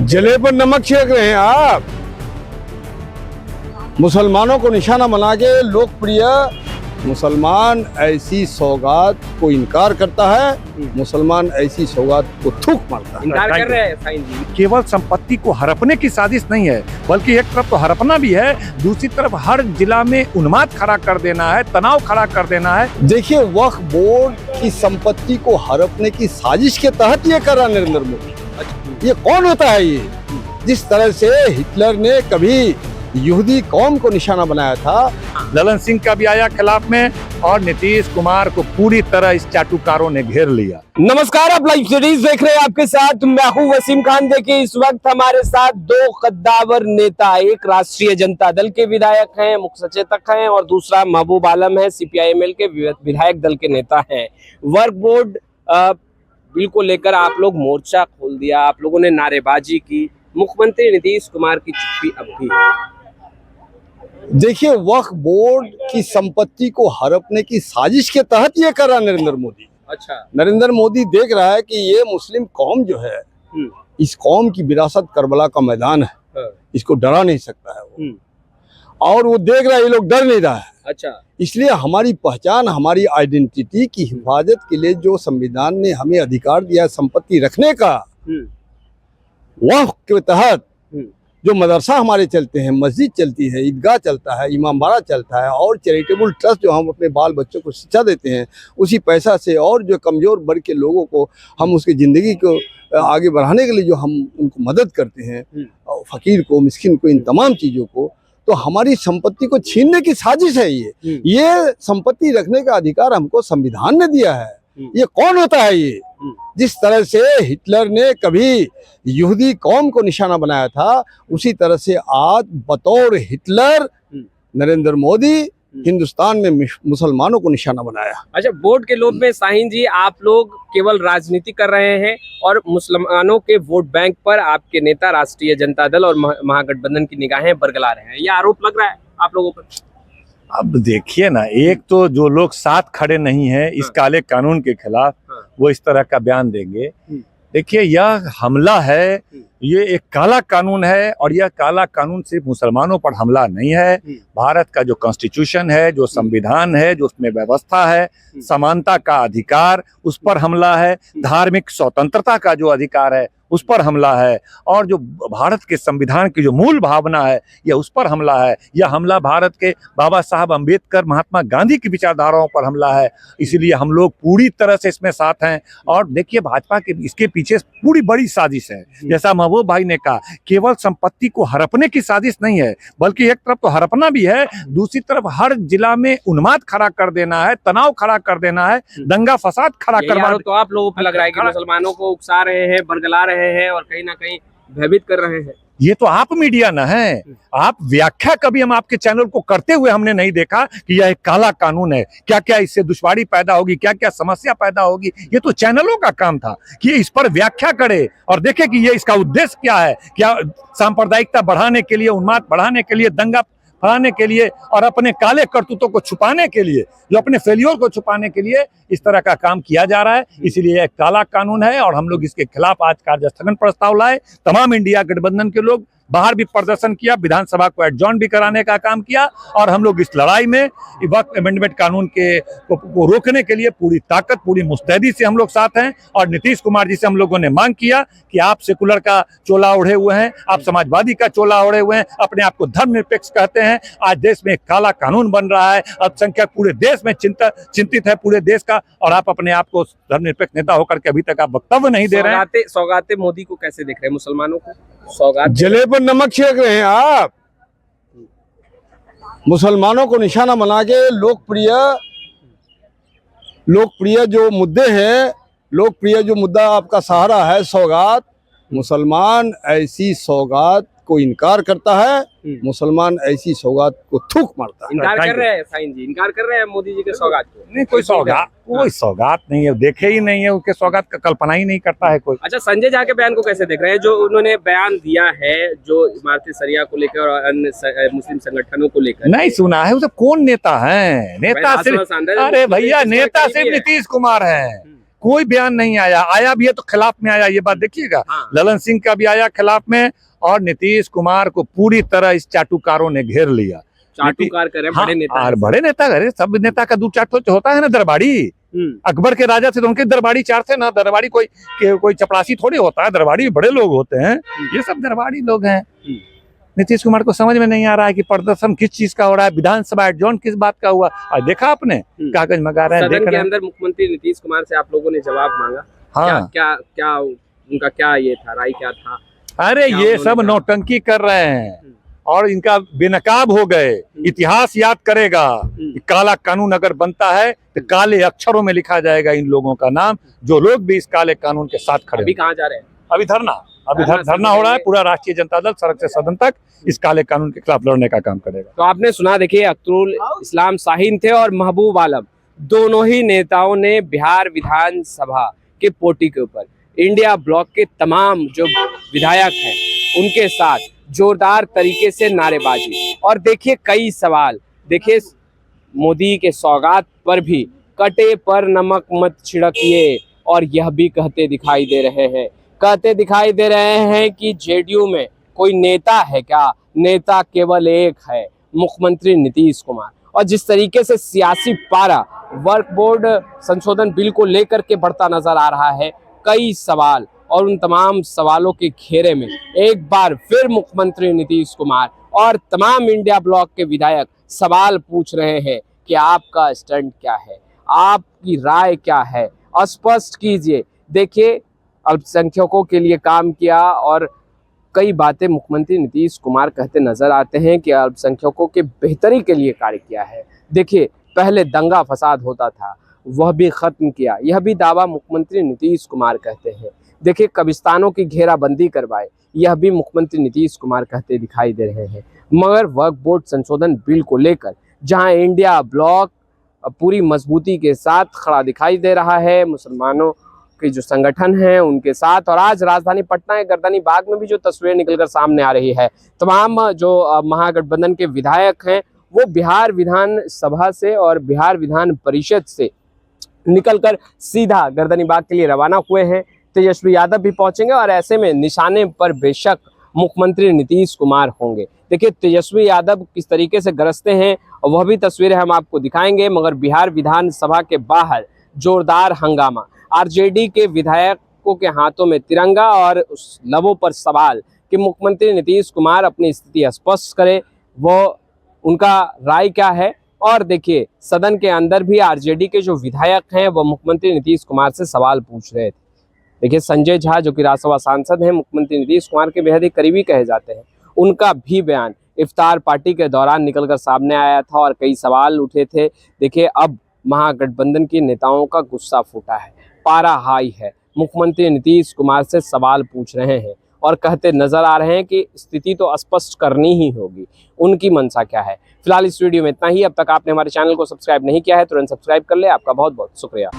जले पर नमक छिड़क रहे हैं आप। मुसलमानों को निशाना बना के लोकप्रिय मुसलमान ऐसी सौगात को इनकार करता है, मुसलमान ऐसी सौगात को थूक मारता है। इनकार कर रहे हैं साईं जी। केवल संपत्ति को हड़पने की साजिश नहीं है, बल्कि एक तरफ तो हड़पना भी है, दूसरी तरफ हर जिला में उन्माद खड़ा कर देना है, तनाव खड़ा कर देना है। देखिए, वक्फ बोर्ड की संपत्ति को हड़पने की साजिश के तहत ये कर रहा नरेंद्र मोदी। ये कौन होता है ये? जिस तरह से हिटलर ने कभी यहूदी कौम को निशाना बनाया था, ललन सिंह का भी आया खिलाफ में, और नीतीश कुमार को पूरी तरह इस चाटुकारों ने घेर लिया। नमस्कार, आप लाइव सीरीज देख रहे हैं, आपके साथ मैं हूं वसीम खान। देखिए, इस वक्त हमारे साथ दो कद्दावर नेता, एक राष्ट्रीय जनता दल के विधायक हैं, मुख्य सचेतक हैं, और दूसरा महबूब आलम है, CPI-ML के विधायक दल के नेता हैं। वर्क बोर्ड बिल को लेकर आप लोग मोर्चा खोल दिया, आप लोगों ने नारेबाजी की, मुख्यमंत्री नीतीश कुमार की चुप्पी अब भी है। देखिए, वक्फ बोर्ड की संपत्ति को हड़पने की साजिश के तहत ये कर रहा नरेंद्र मोदी। अच्छा, नरेंद्र मोदी देख रहा है कि ये मुस्लिम कौम जो है, इस कौम की विरासत करबला का मैदान है, इसको डरा नहीं सकता है वो, और वो देख रहा है ये लोग डर नहीं रहा है। अच्छा, इसलिए हमारी पहचान, हमारी आइडेंटिटी की हिफाजत के लिए जो संविधान ने हमें अधिकार दिया संपत्ति रखने का, वक्फ के तहत जो मदरसा हमारे चलते हैं, मस्जिद चलती है, ईदगाह चलता है, इमामबाड़ा चलता है, और चैरिटेबल ट्रस्ट जो हम अपने बाल बच्चों को शिक्षा देते हैं, उसी पैसा से, और जो कमज़ोर वर्ग के लोगों को हम उसकी ज़िंदगी को आगे बढ़ाने के लिए जो हम उनको मदद करते हैं, फ़कीर को, मिस्किन को, इन तमाम चीज़ों को, तो हमारी संपत्ति को छीनने की साजिश है ये संपत्ति रखने का अधिकार हमको संविधान ने दिया है। ये कौन होता है ये? जिस तरह से हिटलर ने कभी यहूदी कौम को निशाना बनाया था, उसी तरह से आज बतौर हिटलर नरेंद्र मोदी हिंदुस्तान में मुसलमानों को निशाना बनाया। अच्छा, वोट के लोभ में साहिन जी आप लोग केवल राजनीति कर रहे हैं और मुसलमानों के वोट बैंक पर आपके नेता राष्ट्रीय जनता दल और महागठबंधन की निगाहें बरगला रहे हैं, यह आरोप लग रहा है आप लोगों पर। अब देखिए ना, एक तो जो लोग साथ खड़े नहीं हैं इस काले कानून के खिलाफ, वो इस तरह का बयान देंगे। देखिए, यह हमला है, ये एक काला कानून है, और यह काला कानून सिर्फ मुसलमानों पर हमला नहीं है। भारत का जो कॉन्स्टिट्यूशन है, जो संविधान है, जो उसमें व्यवस्था है, समानता का अधिकार, उस पर हमला है। धार्मिक स्वतंत्रता का जो अधिकार है, उस पर हमला है। और जो भारत के संविधान की जो मूल भावना है, यह उस पर हमला है। यह हमला भारत के बाबा साहब अम्बेडकर, महात्मा गांधी की विचारधाराओं पर हमला है। इसीलिए हम लोग पूरी तरह से इसमें साथ हैं। और देखिए, भाजपा के इसके पीछे पूरी बड़ी साजिश है। जैसा महबूब भाई ने कहा, केवल संपत्ति को हड़पने की साजिश नहीं है, बल्कि एक तरफ तो हड़पना भी है, दूसरी तरफ हर जिला में उन्माद खड़ा कर देना है, तनाव खड़ा कर देना है, दंगा फसाद खड़ा करवा। तो आप लोगों को लग रहा है कि मुसलमानों को उकसा रहे हैं, बरगला रहे हैं और कहीं ना कहीं भयभीत कर रहे हैं। ये तो आप मीडिया ना है, आप व्याख्या कभी हम आपके चैनल को करते हुए हमने नहीं देखा कि यह एक काला कानून है, क्या क्या इससे दुश्वारी पैदा होगी, क्या क्या समस्या पैदा होगी। ये तो चैनलों का काम था कि इस पर व्याख्या करे और देखे कि ये इसका उद्देश्य क्या है। क्या सांप्रदायिकता बढ़ाने के लिए, उन्माद बढ़ाने के लिए, दंगा फैलाने के लिए, और अपने काले करतूतों को छुपाने के लिए, जो अपने फेलियर को छुपाने के लिए इस तरह का काम किया जा रहा है। इसीलिए एक काला कानून है, और हम लोग इसके खिलाफ आज कार्यस्थगन प्रस्ताव लाए। तमाम इंडिया गठबंधन के लोग बाहर भी प्रदर्शन किया, विधानसभा को एडजॉर्न भी कराने का काम किया, और हम लोग इस लड़ाई में वक्त अमेंडमेंट कानून को रोकने के लिए पूरी ताकत, पूरी मुस्तैदी से हम लोग साथ हैं। और नीतीश कुमार जी से हम लोगों ने मांग किया कि आप सेकुलर का चोला ओढ़े हुए हैं, आप समाजवादी का चोला ओढ़े हुए हैं, अपने आप को धर्मनिरपेक्ष कहते हैं। आज देश में एक काला कानून बन रहा है, अल्पसंख्यक पूरे देश में चिंतित है, पूरे देश का, और आप अपने आप को धर्मनिरपेक्ष नेता होकर के अभी तक आप वक्तव्य नहीं दे रहे हैं। सौगाते मोदी को कैसे देख रहे हैं? मुसलमानों को सौगात जले पर नमक छिड़क रहे हैं आप। मुसलमानों को निशाना बना के लोकप्रिय जो मुद्दे हैं, लोकप्रिय जो मुद्दा आपका सहारा है, सौगात, मुसलमान ऐसी सौगात को इनकार करता है, मुसलमान ऐसी सौगात को थूक मारता है। इनकार कर रहे हैं साईं जी, इन्कार कर रहे हैं मोदी जी के सौगात को। नहीं, कोई सौगात नहीं है, देखे ही नहीं है, उसके सौगात का कल्पना ही नहीं करता है कोई। अच्छा, संजय झा के बयान को कैसे देख रहे हैं, जो उन्होंने बयान दिया है, जो इमारती शरिया को लेकर और अन्य मुस्लिम संगठनों को लेकर? नहीं सुना है, वो सब कौन नेता है? नेता सिर्फ, अरे भैया, नेता सिर्फ नीतीश कुमार है। कोई बयान नहीं आया, आया भी है तो खिलाफ में आया, ये बात देखिएगा। हाँ। ललन सिंह का भी आया खिलाफ में, और नीतीश कुमार को पूरी तरह इस चाटुकारों ने घेर लिया। चाटुकार करे हाँ, बड़े नेता और हैं। बड़े नेता करे, सब नेता का दो चाट तो होता है ना। दरबारी अकबर के राजा थे तो उनके दरबारी चार थे ना। दरबारी कोई चपरासी थोड़ी होता है, दरबारी भी बड़े लोग होते हैं, ये सब दरबारी लोग हैं। नीतीश कुमार को समझ में नहीं आ रहा है कि प्रदर्शन किस चीज का हो रहा है, विधानसभा एडजॉर्न किस बात का हुआ। आज देखा आपने कागज मंगा रहे हैं, देख सदन के रहे हैं। अंदर मुख्यमंत्री नीतीश कुमार से आप लोगों ने जवाब मांगा। हाँ, क्या उनका क्या ये था, राय क्या था? अरे क्या ये उन्होंने सब कहा? नौटंकी कर रहे हैं और इनका बेनकाब हो गए। इतिहास याद करेगा, काला कानून अगर बनता है तो काले अक्षरों में लिखा जाएगा इन लोगों का नाम, जो लोग भी इस काले कानून के साथ खड़े। अभी कहाँ जा रहे हैं? अभी धरना हो रहा है। पूरा राष्ट्रीय जनता दल सड़क से सदन तक इस काले कानून के खिलाफ लड़ने का काम करेगा। तो आपने सुना, देखिए अख्तरुल इस्लाम शाहीन थे और महबूब आलम, दोनों ही नेताओं ने बिहार विधानसभा के पोटी के ऊपर इंडिया ब्लॉक के तमाम जो विधायक हैं उनके साथ जोरदार तरीके से नारेबाजी। और देखिए कई सवाल, देखिए मोदी के सौगात पर भी कटे पर नमक मत छिड़किए, और यह भी कहते दिखाई दे रहे हैं कि जेडीयू में कोई नेता है क्या? नेता केवल एक है, मुख्यमंत्री नीतीश कुमार। और जिस तरीके से सियासी पारा वर्क बोर्ड संशोधन बिल को लेकर के बढ़ता नजर आ रहा है, कई सवाल, और उन तमाम सवालों के घेरे में एक बार फिर मुख्यमंत्री नीतीश कुमार और तमाम इंडिया ब्लॉक के विधायक सवाल पूछ रहे हैं कि आपका स्टैंड क्या है, आपकी राय क्या है, स्पष्ट कीजिए। देखिए अल्पसंख्यकों के लिए काम किया और कई बातें मुख्यमंत्री नीतीश कुमार कहते नजर आते हैं कि अल्पसंख्यकों के बेहतरी के लिए कार्य किया है। देखिए पहले दंगा फसाद होता था, वह भी खत्म किया, यह भी दावा मुख्यमंत्री नीतीश कुमार कहते हैं। देखिए कब्रिस्तानों की घेराबंदी करवाए, यह भी मुख्यमंत्री नीतीश कुमार कहते दिखाई दे रहे हैं। मगर वक्फ बोर्ड संशोधन बिल को लेकर जहां इंडिया ब्लॉक पूरी मजबूती के साथ खड़ा दिखाई दे रहा है, मुसलमानों के जो संगठन हैं उनके साथ, और आज राजधानी पटना के गर्दनी बाग में भी जो तस्वीरें निकलकर सामने आ रही है, तमाम जो महागठबंधन के विधायक हैं वो बिहार विधानसभा से और बिहार विधान परिषद से निकलकर सीधा गर्दनी बाग के लिए रवाना हुए हैं। तेजस्वी यादव भी पहुंचेंगे और ऐसे में निशाने पर बेशक मुख्यमंत्री नीतीश कुमार होंगे। देखिए तेजस्वी यादव किस तरीके से गरजते हैं वह भी तस्वीरें हम आपको दिखाएंगे। मगर बिहार विधानसभा के बाहर जोरदार हंगामा, आरजेडी के विधायकों के हाथों में तिरंगा और उस लबों पर सवाल कि मुख्यमंत्री नीतीश कुमार अपनी स्थिति स्पष्ट करे, वो उनका राय क्या है। और देखिए सदन के अंदर भी आरजेडी के जो विधायक हैं वो मुख्यमंत्री नीतीश कुमार से सवाल पूछ रहे थे। देखिए संजय झा जो कि राज्यसभा सांसद हैं, मुख्यमंत्री नीतीश कुमार के बेहद ही करीबी कहे जाते हैं, उनका भी बयान इफ्तार पार्टी के दौरान निकलकर सामने आया था और कई सवाल उठे थे। देखिए अब महागठबंधन के नेताओं का गुस्सा फूटा है, पारा हाई है, मुख्यमंत्री नीतीश कुमार से सवाल पूछ रहे हैं और कहते नजर आ रहे हैं कि स्थिति तो स्पष्ट करनी ही होगी, उनकी मंशा क्या है। फिलहाल इस वीडियो में इतना ही। अब तक आपने हमारे चैनल को सब्सक्राइब नहीं किया है तुरंत सब्सक्राइब कर ले। आपका बहुत बहुत शुक्रिया।